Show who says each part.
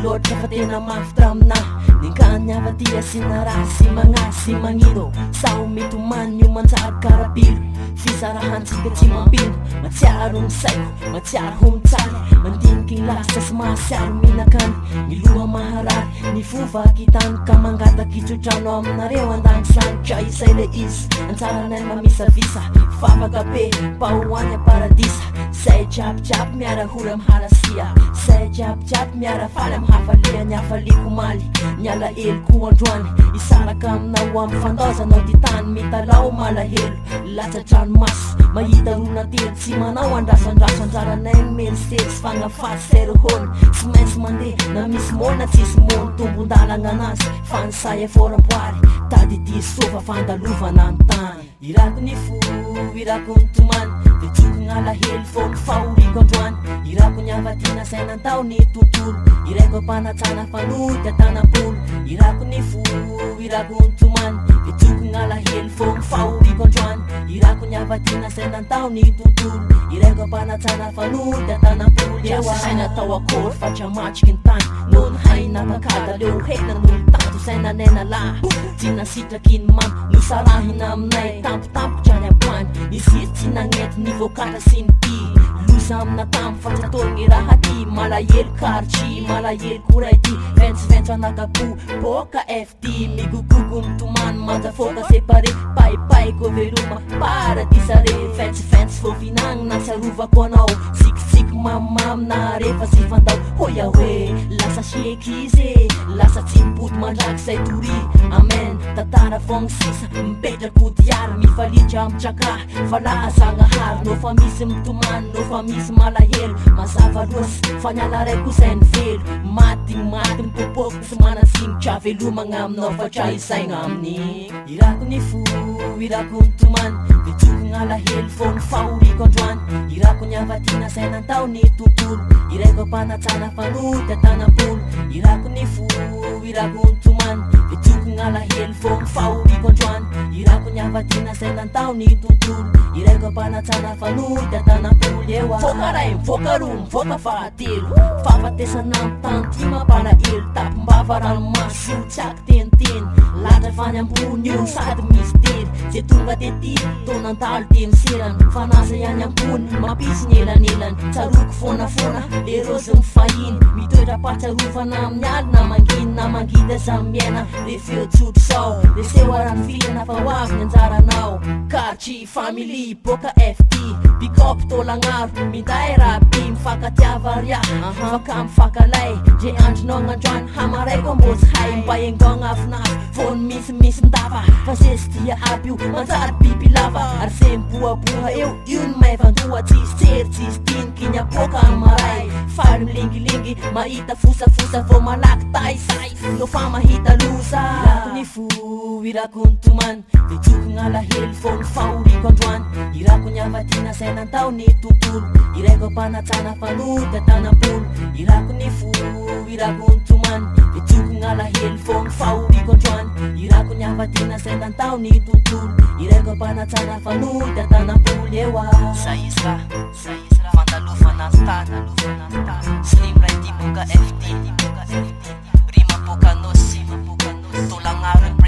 Speaker 1: loatra fa tena mafy tramina Ninkanyava tia sinarasy magnasy magnino Sao mitomany io manjary karapilo Fisarahantsika tsy mampino Matsiaro ny saiko, matsiaro ho mitsaly Mandiniky ny lasa sy mahasiaro minakany Miloha maharary, ny fovakitany Ka mangataky tsotrano aminareo andanisany Ka isay le izy, antsaranay mamisavisa Fafakape, pahoany paradisa Say jiaby miara hora miharasia Say jiaby miara faly amhafalia Ny hafaliko maly, miala eloko androany Isaraka aminao amin'ny fandozanao ty tany Mitalao malahelo, latsatrano maso Mahita rona telo tsy manao andrasandraso Anjaranay merisely sy fagnafaty serohony Sy mainsy mandeha na misy mona tsisy mony Tombon-dalagna anazy fanisay eforamboary Tady diso sofa fandalovana amin'ny tany Irako ny fo, irako ny tomany Vetsoko gn'alahelo fô ny fahoriko androany Irako ny avatina sainantao ny tontolo Iraiko apanatsana fanoty atanam-polo Irako ny fo, irako ny tomany Vetsoko gn'alahelo fô ny fahoriko androany Irako ny avatina sainantao ny tontolo Iraiko apanatsana fanoty atanam-polo Asa sainatao akory fa tramatriky ny tany Noho ny haina makada leo hena noho ny tanto sainanena lahy Tsy nasitraky ny mamy Nosarahina aminay tampotampo drany ampany Nisy tsy nagnety ny vokatra sy ny pi Loza amina tamy fa tsy atony raha ty Malahelo karitry, malahelo koray ty Ventsiventso anakapo, boka FT Migokoko mitomany, manjafoka separe Paipaiko veloma, paradisa re Ventsiventso fofinagny na siarovako anao Siksiky mamimamy na refa sy fandao Hoya hoe, lasa sieky izy Lasa tsy mipody mandraky say tory Amen, tantara fôgny sisa Mipetrako diary, mifalitra amitsaka Fa lahazagnahary, no fa misy mitomany No fa misy malahelo, mazava loasy Fa niala ray kosay ny velo Maty mipopoko sy manasignitra Velomagna aminao fa tra isaigna aminy Irako ny fo, irako ny tomany Vetsoko gn'alahelo fô ny fahoriko androany Irako ny avatina sainantao ny tontolo Iraiko apanatsana fanoty atanam-polo Irako ny fo, irako ny tomany Vetsoko gn'alahelo fô ny fahoriko androany Irako ny avatina sainantao ny tontolo Iraiko apanatsana fanoty atanam-polo Voka ray, voka roa, voka fahatelo Fahafatesana amin'ny tany ty mampalahelo Tapombava ranomasy io tsy aky teniteny Latra fany ambony io sady mistely Zay tonga tety, tonantalo teny serany Fanasa ihany ambony, mampisy ny elanelany Tsaroko fônafôna, le rozy mifahiny Mitoetra patsarovana amin'ny alina manginy Na mangita za miena, le feo tsotro sao Le seho arany filana fa hoavy ny anjaranao Kartry, family, boka FT Pikop tolagnaro, minday rapi Mifakatiava ria, faka mifakalay Dre andronao gn'androany, hamarayko ambosy hay Mba engogna afinafy, fôny misy midava Fa sesy tia aby io, manjary biby lava Ary se miboaboha eo, io ny maivandoha Tsisy tsery, tsisy tiniky, ny apoka amaray Fary milingilingy, mahita fosafosa Vao malaky taisay, no fa mahita losa Irako ny fo, irako ny tomany Vetsoko gn'alahelo fô ny fahoriko androany Irako ny avatina sainantao ny tontolo Iraiko apanatsana fanoty atanam-polo Irako ny fo, irako ny tomany Vetsoko gn'alahelo fô ny fahoriko androany Irako ny avatina sainantao ny tontolo Iraiko apanatsana fanoty atanam-polo Saisra, fandalofana stana Slim ray ty boka FT Rima boka nosy, tolagnaro